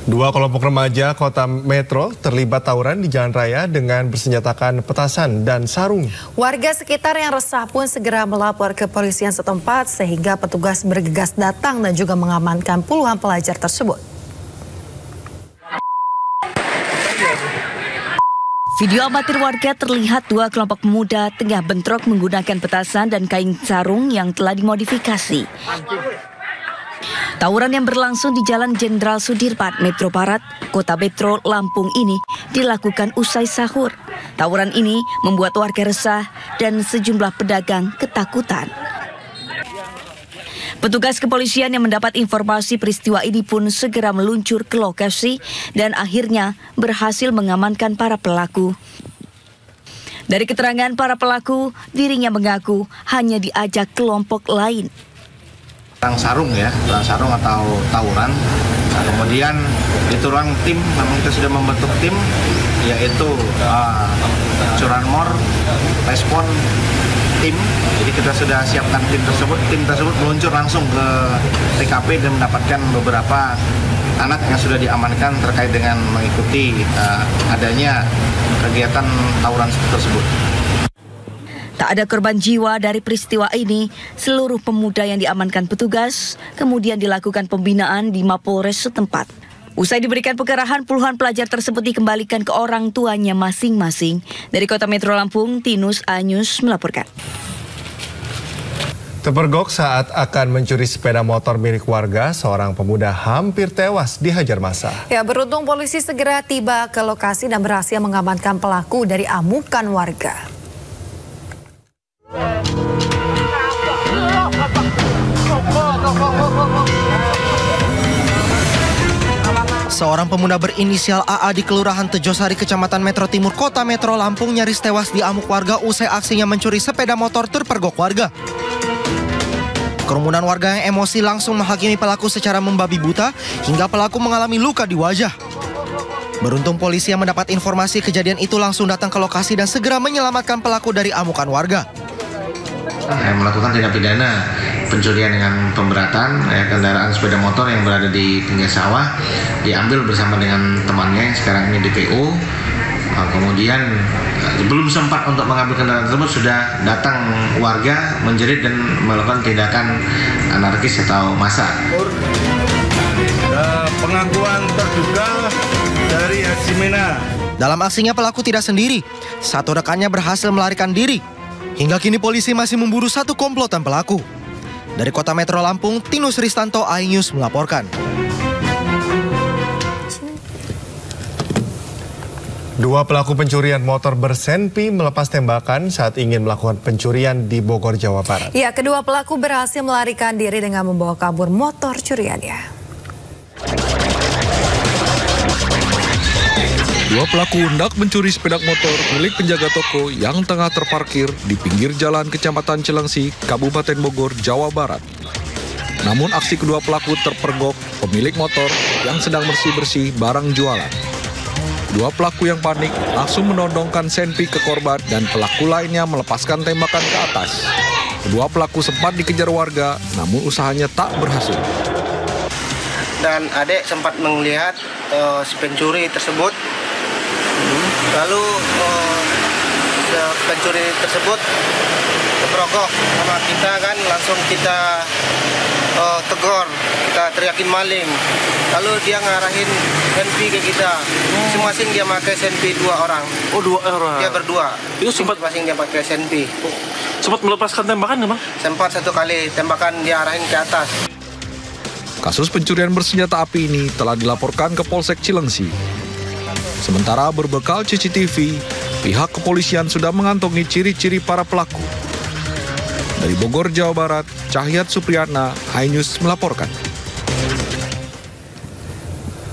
Dua kelompok remaja Kota Metro terlibat tawuran di jalan raya dengan bersenjatakan petasan dan sarung. Warga sekitar yang resah pun segera melapor ke kepolisian setempat sehingga petugas bergegas datang dan juga mengamankan puluhan pelajar tersebut. Video amatir warga terlihat dua kelompok pemuda tengah bentrok menggunakan petasan dan kain sarung yang telah dimodifikasi. Tawuran yang berlangsung di Jalan Jenderal Sudirman, Metro Barat, Kota Metro, Lampung ini dilakukan usai sahur. Tawuran ini membuat warga resah dan sejumlah pedagang ketakutan. Petugas kepolisian yang mendapat informasi peristiwa ini pun segera meluncur ke lokasi dan akhirnya berhasil mengamankan para pelaku. Dari keterangan para pelaku, dirinya mengaku hanya diajak kelompok lain. Perang sarung ya, perang sarung atau tawuran. Nah, kemudian diturunkan tim, memang kita sudah membentuk tim, yaitu curanmor, respon, tim. Jadi kita sudah siapkan tim tersebut meluncur langsung ke TKP dan mendapatkan beberapa anak yang sudah diamankan terkait dengan mengikuti adanya kegiatan tawuran tersebut. Tak ada korban jiwa dari peristiwa ini. Seluruh pemuda yang diamankan petugas kemudian dilakukan pembinaan di Mapolres setempat. Usai diberikan pengarahan, puluhan pelajar tersebut dikembalikan ke orang tuanya masing-masing. Dari Kota Metro Lampung, Tinus Anyus melaporkan. Terpergok saat akan mencuri sepeda motor milik warga, seorang pemuda hampir tewas dihajar massa. Ya, beruntung polisi segera tiba ke lokasi dan berhasil mengamankan pelaku dari amukan warga. Seorang pemuda berinisial AA di Kelurahan Tejosari, Kecamatan Metro Timur, Kota Metro Lampung nyaris tewas diamuk warga usai aksinya mencuri sepeda motor terpergok warga. Kerumunan warga yang emosi langsung menghakimi pelaku secara membabi buta hingga pelaku mengalami luka di wajah. Beruntung polisi yang mendapat informasi kejadian itu langsung datang ke lokasi dan segera menyelamatkan pelaku dari amukan warga. Melakukan tindak pidana pencurian dengan pemberatan kendaraan sepeda motor yang berada di pinggir sawah, diambil bersama dengan temannya yang sekarang ini DPO. Kemudian belum sempat untuk mengambil kendaraan tersebut sudah datang warga menjerit dan melakukan tindakan anarkis atau massa. Pengakuan terduga dari Haji Mena. Dalam aksinya pelaku tidak sendiri, satu rekannya berhasil melarikan diri. Hingga kini polisi masih memburu satu komplotan pelaku. Dari Kota Metro Lampung, Tinus Ristanto, iNews melaporkan. Dua pelaku pencurian motor bersenpi melepas tembakan saat ingin melakukan pencurian di Bogor, Jawa Barat. Ya, kedua pelaku berhasil melarikan diri dengan membawa kabur motor curiannya. Dua pelaku hendak mencuri sepeda motor milik penjaga toko yang tengah terparkir di pinggir jalan Kecamatan Cilengsi, Kabupaten Bogor, Jawa Barat. Namun aksi kedua pelaku terpergok pemilik motor yang sedang bersih-bersih barang jualan. Dua pelaku yang panik langsung menodongkan senpi ke korban dan pelaku lainnya melepaskan tembakan ke atas. Kedua pelaku sempat dikejar warga, namun usahanya tak berhasil. Dan adek sempat melihat si pencuri tersebut. Lalu pencuri tersebut terpergok sama kita kan, langsung kita tegur, kita teriakin maling. Lalu dia ngarahin senpi ke kita. Masing-masing dia pakai senpi 2 orang. Oh, 2 orang. Dia berdua. Itu sempat masing dia pakai senpi. Sempat melepaskan tembakan nggak, Bang? Sempat 1 kali tembakan dia arahin ke atas. Kasus pencurian bersenjata api ini telah dilaporkan ke Polsek Cilengsi. Sementara berbekal CCTV, pihak kepolisian sudah mengantongi ciri-ciri para pelaku. Dari Bogor, Jawa Barat, Cahyat Supriyatna, iNews melaporkan.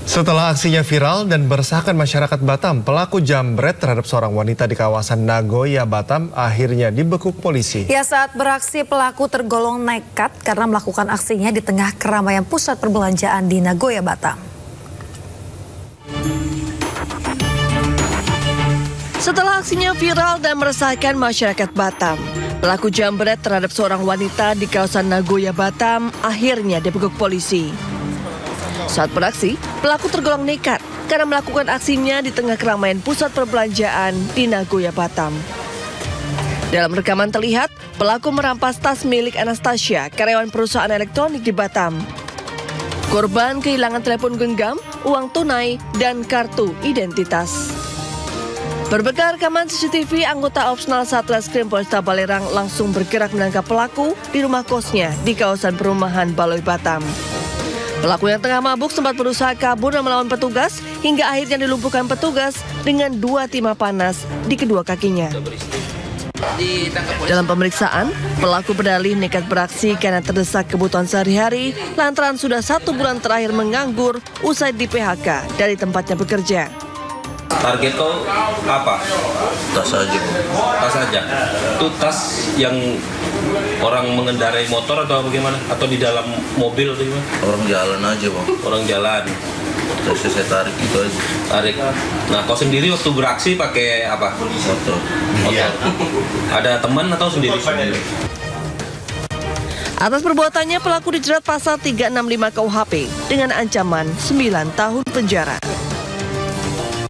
Setelah aksinya viral dan meresahkan masyarakat Batam, pelaku jambret terhadap seorang wanita di kawasan Nagoya, Batam akhirnya dibekuk polisi. Ya, saat beraksi pelaku tergolong nekat karena melakukan aksinya di tengah keramaian pusat perbelanjaan di Nagoya, Batam. Setelah aksinya viral dan meresahkan masyarakat Batam, pelaku jambret terhadap seorang wanita di kawasan Nagoya, Batam akhirnya dibekuk polisi. Saat beraksi, pelaku tergolong nekat karena melakukan aksinya di tengah keramaian pusat perbelanjaan di Nagoya, Batam. Dalam rekaman terlihat, pelaku merampas tas milik Anastasia, karyawan perusahaan elektronik di Batam. Korban kehilangan telepon genggam, uang tunai, dan kartu identitas. Berbekal rekaman CCTV, anggota Opsnal Satreskrim Polresta Balerang langsung bergerak menangkap pelaku di rumah kosnya di kawasan perumahan Baloi, Batam. Pelaku yang tengah mabuk sempat berusaha kabur dan melawan petugas hingga akhirnya dilumpuhkan petugas dengan 2 timah panas di kedua kakinya. Dalam pemeriksaan, pelaku berdalih nekat beraksi karena terdesak kebutuhan sehari-hari lantaran sudah 1 bulan terakhir menganggur usai di PHK dari tempatnya bekerja. Target kau apa? Tas aja. Tas aja. Itu tas yang orang mengendarai motor atau bagaimana? Atau di dalam mobil atau gimana? Orang jalan aja, Bang. Orang jalan. Terus saya tarik gitu aja. Tarik. Nah, kau sendiri waktu beraksi pakai apa? Motor. Motor. Ada teman atau sendiri? Atas perbuatannya, pelaku dijerat pasal 365 KUHP dengan ancaman 9 tahun penjara.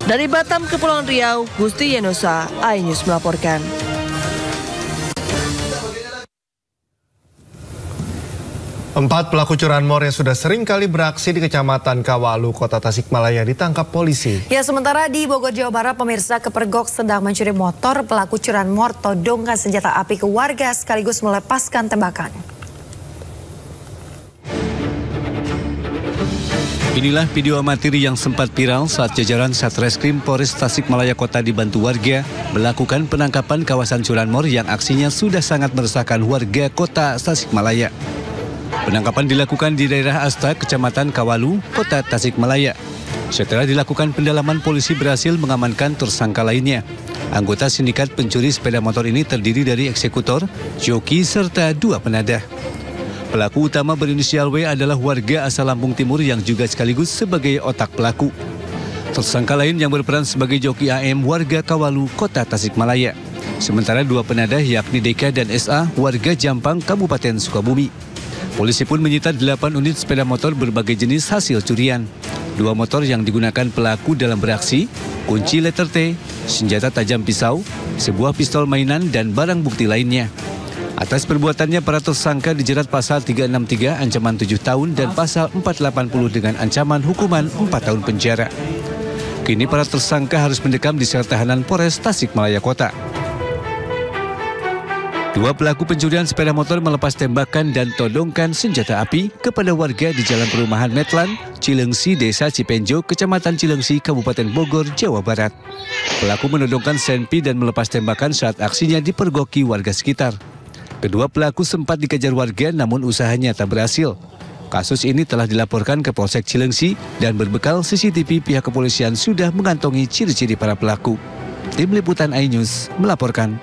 Dari Batam, Kepulauan Riau, Gusti Yenosa, iNews melaporkan. Empat pelaku curanmor yang sudah sering kali beraksi di Kecamatan Kawalu, Kota Tasikmalaya ditangkap polisi. Ya, sementara di Bogor, Jawa Barat, pemirsa kepergok sedang mencuri motor. Pelaku curanmor todongkan senjata api ke warga sekaligus melepaskan tembakan. Inilah video amatir yang sempat viral saat jajaran Satreskrim Polres Tasikmalaya Kota dibantu warga melakukan penangkapan kawasan curanmor yang aksinya sudah sangat meresahkan warga Kota Tasikmalaya. Penangkapan dilakukan di daerah Asta, Kecamatan Kawalu, Kota Tasikmalaya. Setelah dilakukan pendalaman, polisi berhasil mengamankan tersangka lainnya. Anggota sindikat pencuri sepeda motor ini terdiri dari eksekutor, joki, serta 2 penadah. Pelaku utama berinisial W adalah warga asal Lampung Timur yang juga sekaligus sebagai otak pelaku. Tersangka lain yang berperan sebagai joki AM warga Kawalu, Kota Tasikmalaya. Sementara 2 penadah yakni DK dan SA warga Jampang, Kabupaten Sukabumi. Polisi pun menyita 8 unit sepeda motor berbagai jenis hasil curian. 2 motor yang digunakan pelaku dalam beraksi, kunci letter T, senjata tajam pisau, sebuah pistol mainan dan barang bukti lainnya. Atas perbuatannya, para tersangka dijerat pasal 363 ancaman 7 tahun dan pasal 480 dengan ancaman hukuman 4 tahun penjara. Kini para tersangka harus mendekam di sel tahanan Polres Tasikmalaya Kota. 2 pelaku pencurian sepeda motor melepas tembakan dan todongkan senjata api kepada warga di Jalan Perumahan Metlan, Cilengsi, Desa Cipenjo, Kecamatan Cilengsi, Kabupaten Bogor, Jawa Barat. Pelaku menodongkan senpi dan melepas tembakan saat aksinya dipergoki warga sekitar. Kedua pelaku sempat dikejar warga namun usahanya tak berhasil. Kasus ini telah dilaporkan ke Polsek Cilengsi dan berbekal CCTV pihak kepolisian sudah mengantongi ciri-ciri para pelaku. Tim Liputan iNews melaporkan.